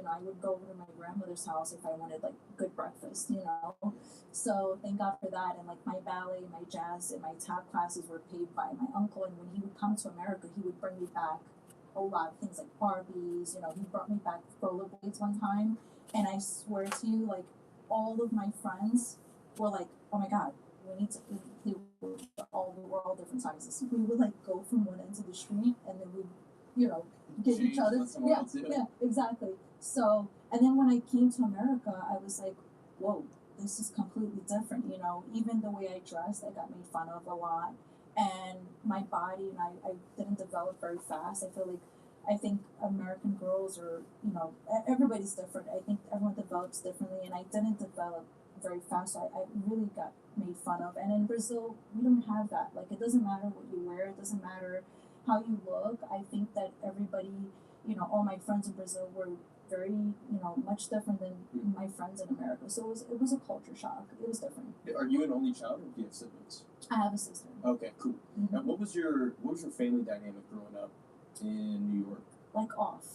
I would go over to my grandmother's house if I wanted like good breakfast, you know. So thank God for that. And like my ballet, my jazz, and my tap classes were paid by my uncle. And when he would come to America, he would bring me back a lot of things like Barbies. You know, he brought me back rollerblades one time, and I swear to you, like all of my friends were like, "Oh my God, we need to." We're all different sizes. We would like go from one end of the street, and then we, you know, get each other. Yeah, yeah, exactly. So, and then when I came to America, I was like, whoa, this is completely different. You know, even the way I dressed, I got made fun of a lot, and my body, and I didn't develop very fast. I feel like I think American girls are, you know, everybody's different. I think everyone develops differently, and I didn't develop very fast. So I really got made fun of. And in Brazil, we don't have that. Like, it doesn't matter what you wear, it doesn't matter how you look. I think that everybody, you know, all my friends in Brazil were very, you know, much different than my friends in America. So it was a culture shock. It was different. Are you an only child, or do you have siblings? I have a sister. Okay, cool. Mm-hmm. Now, what was your family dynamic growing up in New York? Like off.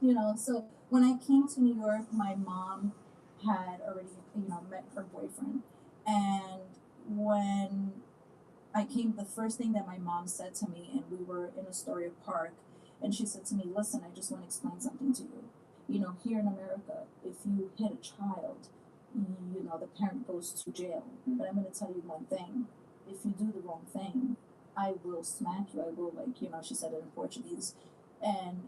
You know, so when I came to New York, my mom had already, you know, met her boyfriend. And when I came, the first thing that my mom said to me, and we were in Astoria Park, and she said to me, listen, I just want to explain something to you. You know, here in America, if you hit a child, you know, the parent goes to jail. But I'm going to tell you one thing. If you do the wrong thing, I will smack you. I will, like, you know, she said it in Portuguese. And,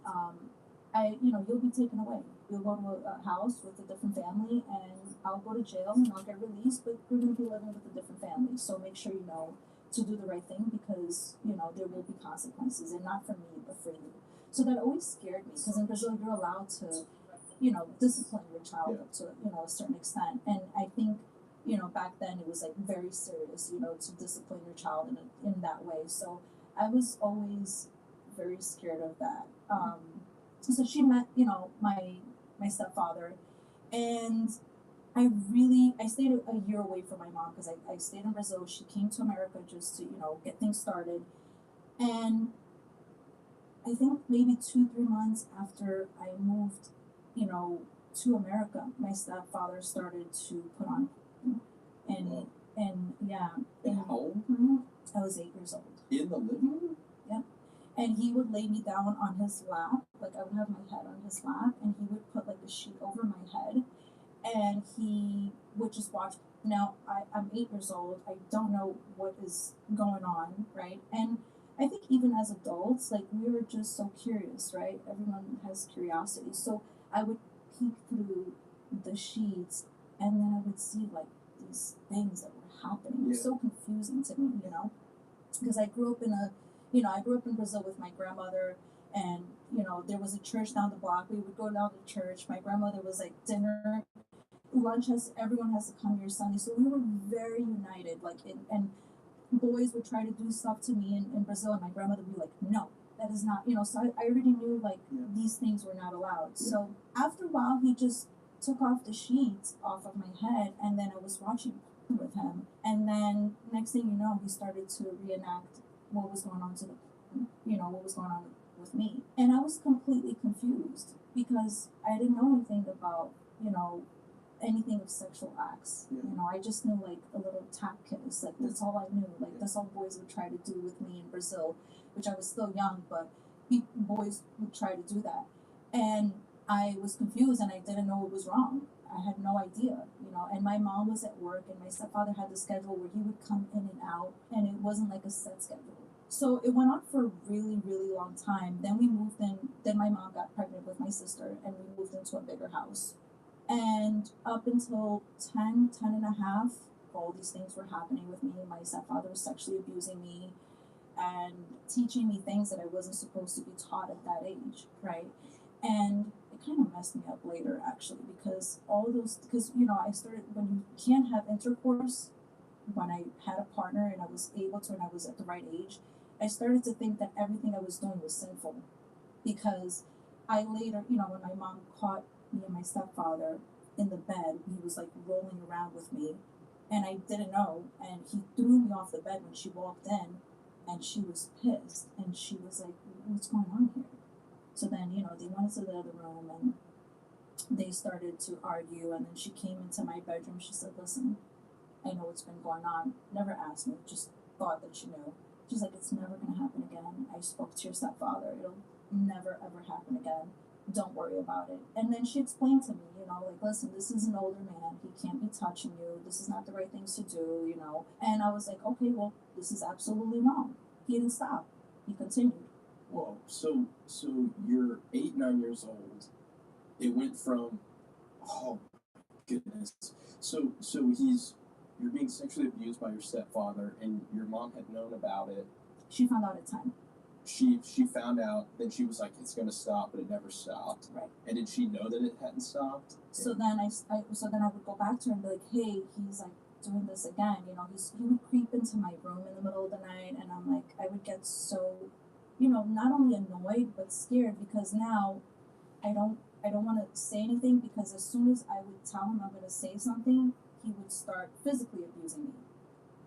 you know, you'll be taken away. You'll go to a house with a different family, and I'll go to jail and I'll get released, but we're going to be living with a different family. So make sure you know to do the right thing, because, you know, there will be consequences, and not for me, but for you. So that always scared me, because in Brazil, you're allowed to, you know, discipline your child up to, you know, a certain extent. And I think, you know, back then it was like very serious, you know, to discipline your child in that way. So I was always very scared of that. So she met, you know, my stepfather, and I stayed a year away from my mom, because I stayed in Brazil. She came to America just to, you know, get things started. And I think maybe 2-3 months after I moved, you know, to America, my stepfather started to put on, and yeah. And how old? I was 8 years old. In the living room? Yeah. And he would lay me down on his lap, like I would have my head on his lap, and he would put like a sheet over my head, and he would just watch. Now, I'm 8 years old. I don't know what is going on, right? And I think even as adults, like, we were just so curious, right? Everyone has curiosity. So I would peek through the sheets, and then I would see like these things that were happening. It was so confusing to me, you know, because I grew up in Brazil with my grandmother, and, you know, there was a church down the block. We would go down to church. My grandmother was like, dinner, lunch, everyone has to come here Sunday. So we were very united, like, and boys would try to do stuff to me in Brazil, and my grandmother would be like, no, that is not, you know, so I already knew, like, these things were not allowed. So after a while, he just took off the sheets off of my head, and then I was watching with him, and then next thing you know, he started to reenact what was going on with me. And I was completely confused, because I didn't know anything about, you know, anything of sexual acts. You know, I just knew like a little tap kiss. Like, that's all I knew. Like, that's all boys would try to do with me in Brazil, which I was still young, but boys would try to do that. And I was confused, and I didn't know what was wrong. I had no idea, you know, and my mom was at work, and my stepfather had the schedule where he would come in and out, and it wasn't like a set schedule. So it went on for a really, really long time. Then we moved in, then my mom got pregnant with my sister, and we moved into a bigger house. And up until 10 and a half, all these things were happening with me. My stepfather was sexually abusing me and teaching me things that I wasn't supposed to be taught at that age, right? And it kind of messed me up later, actually, because you know, I started, when you can't have intercourse, when I had a partner and I was able to, and I was at the right age, I started to think that everything I was doing was sinful. Because I later, you know, when my mom caught me and my stepfather in the bed, he was like rolling around with me, and I didn't know, and he threw me off the bed when she walked in, and she was pissed, and she was like, what's going on here? So then, you know, they went into the other room, and they started to argue, and then she came into my bedroom. She said, "Listen, I know what's been going on." Never asked me, just thought that she knew. She's like, "It's never going to happen again. I spoke to your stepfather. It'll never, ever happen again. Don't worry about it." And then she explained to me, like, "Listen, this is an older man. He can't be touching you. This is not the right things to do. And I was like, "Okay, well, this is absolutely wrong." He didn't stop. He continued. Whoa. So you're 8, 9 years old. It went from, oh goodness. So you're being sexually abused by your stepfather, and your mom had known about it. She found out at 10. She found out, then she was like, "It's gonna stop," but it never stopped. Right. And did she know that it hadn't stopped? So then I would go back to her and be like, "Hey, he's like doing this again. He would creep into my room in the middle of the night," and I'm like, I would get so, not only annoyed but scared, because now I don't want to say anything, because as soon as I would tell him I'm going to say something, he would start physically abusing me.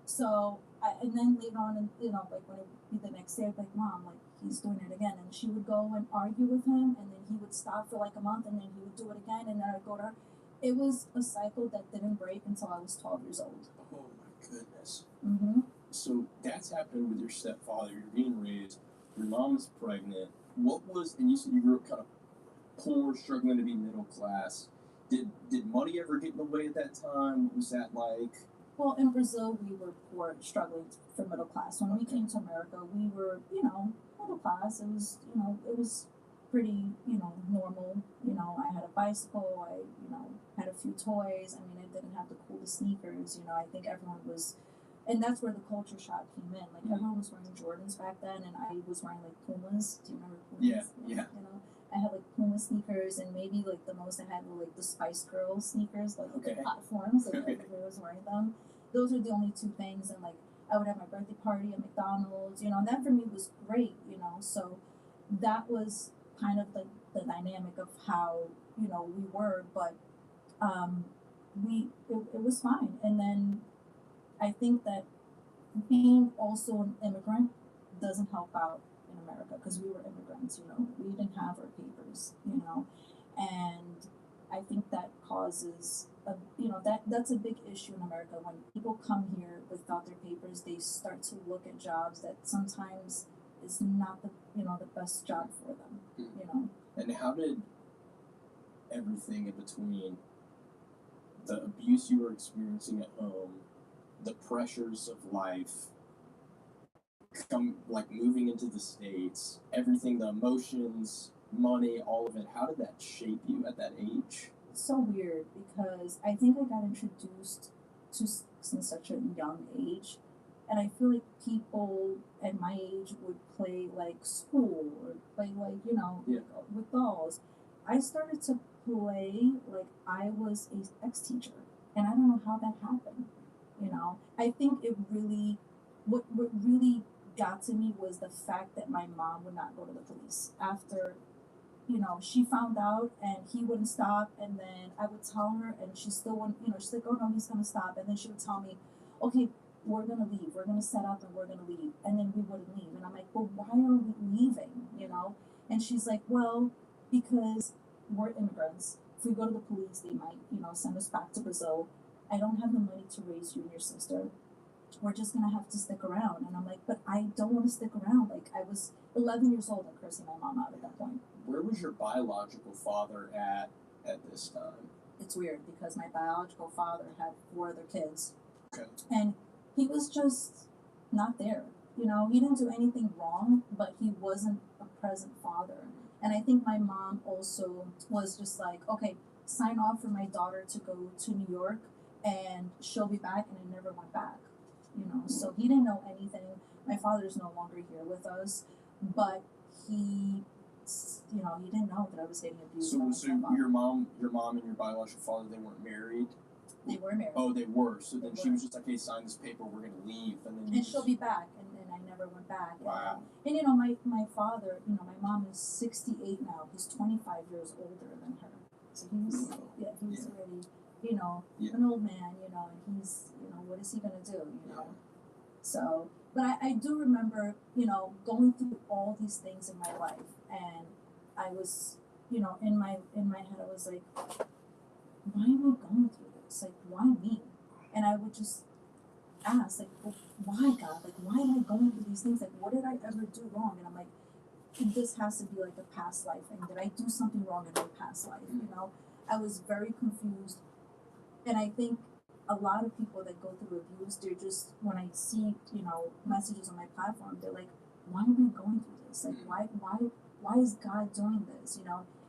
So and then later on, and like when it would be the next day, I'd be like, "Mom, like he's doing it again," and she would go and argue with him, and then he would stop for like a month, and then he would do it again, and then I'd go to her. It was a cycle that didn't break until I was 12 years old. Oh my goodness. Mm-hmm. So that's happening with your stepfather. You're being raised. Your mom is pregnant. And you said you grew up kind of poor, struggling to be middle class. Did money ever get in the way at that time? What was that like? Well, in Brazil, we were poor, struggling for middle class. When we came to America, we were, middle class. It was pretty, normal. I had a bicycle. I had a few toys. I mean, I didn't have the coolest sneakers. I think everyone was, and that's where the culture shock came in. Like, everyone was wearing Jordans back then, and I was wearing like Pumas. Do you remember Pumas? Yeah. I had like Puma sneakers, and maybe like the most I had were like the Spice Girls sneakers, like the platforms. Like everybody was wearing them. Those were the only two things, and like I would have my birthday party at McDonald's, and that for me was great. So that was kind of the dynamic of how we were, but it was fine. And then I think that being also an immigrant doesn't help out in America, because we were immigrants. We didn't have our papers, and I think that causes that's a big issue in America. When people come here without their papers, they start to look at jobs that sometimes is not the best job for them. And how did everything in between, the abuse you were experiencing at home, the pressures of life, like moving into the States, everything, the emotions, money, all of it, how did that shape you at that age? It's so weird, because I think I got introduced to sex in such a young age, and I feel like people at my age would play like school, or play like with dolls. I started to play like I was a sex teacher, and I don't know how that happened. I think it really, what really got to me was the fact that my mom would not go to the police after she found out, and he wouldn't stop, and then I would tell her, and she still wouldn't, she's like, "Oh no, he's gonna stop," and then she would tell me, "Okay, we're gonna leave, we're gonna set up and we're gonna leave," and then we wouldn't leave, and I'm like, "Well, why are we leaving?" And she's like, "Well, because we're immigrants. If we go to the police, they might, send us back to Brazil. I don't have the money to raise you and your sister. We're just gonna have to stick around." And I'm like, "But I don't want to stick around." Like, I was 11 years old and cursing my mom out at that point. Where was your biological father at this time? It's weird, because my biological father had 4 other kids. Okay. And he was just not there. He didn't do anything wrong, but he wasn't a present father. And I think my mom also was just like, "Okay, sign off for my daughter to go to New York, and she'll be back," and I never went back. So he didn't know anything. My father's no longer here with us, but he didn't know that I was getting abused. So your mom and your biological father, they weren't married? They were married. Oh, they were. So then she was just like, "Hey, sign this paper, we're gonna leave," and she'll be back, and I never went back. Wow. And my father, my mom is 68 now. He's 25 years older than her. So he's already, an old man, and he's, what is he gonna do, So, but I do remember, going through all these things in my life, and I was, in my head I was like, why am I going through this? Like, why me? And I would just ask, like, well, why God? Like, why am I going through these things? Like, what did I ever do wrong? And I'm like, this has to be like a past life thing. Did I do something wrong in my past life? I was very confused. And I think a lot of people that go through abuse, they're just, when I see, messages on my platform, they're like, why am I going through this? Like, why is God doing this?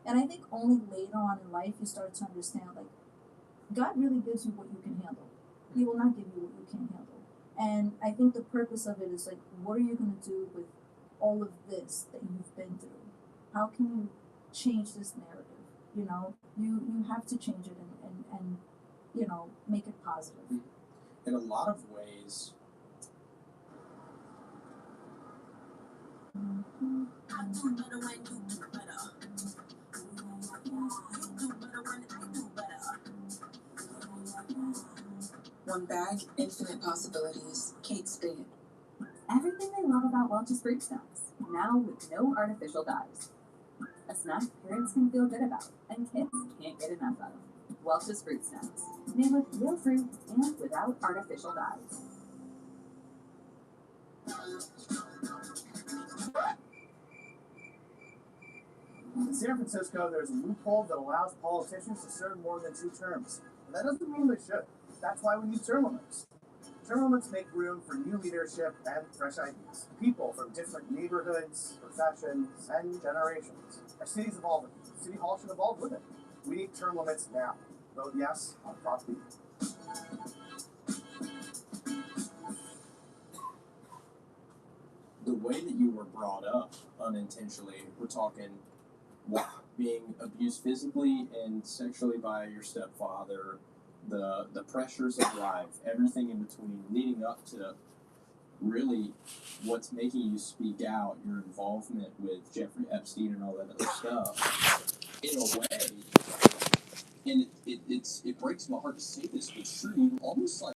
And I think only later on in life you start to understand, like, God really gives you what you can handle. He will not give you what you can't handle. And I think the purpose of it is like, what are you going to do with all of this that you've been through? How can you change this narrative? You have to change it and make it positive. In a lot of ways, one bag, infinite possibilities. Kate Spade. Everything they love about Welch's fruit snacks, now with no artificial dyes. A snack parents can feel good about, and kids can't get enough of. Welch's fruit snacks, made with real fruit and without artificial dyes. In San Francisco, there's a loophole that allows politicians to serve more than 2 terms. And that doesn't mean they should. That's why we need term limits. Term limits make room for new leadership and fresh ideas. People from different neighborhoods, professions, and generations. Our city's evolving. City Hall should evolve with it. We need term limits now. Vote yes on Prop B. the way that you were brought up unintentionally, we're talking being abused physically and sexually by your stepfather, the pressures of life, everything in between, leading up to really what's making you speak out, your involvement with Jeffrey Epstein and all that other stuff. In a way, and it breaks my heart to say this, but sure, you almost like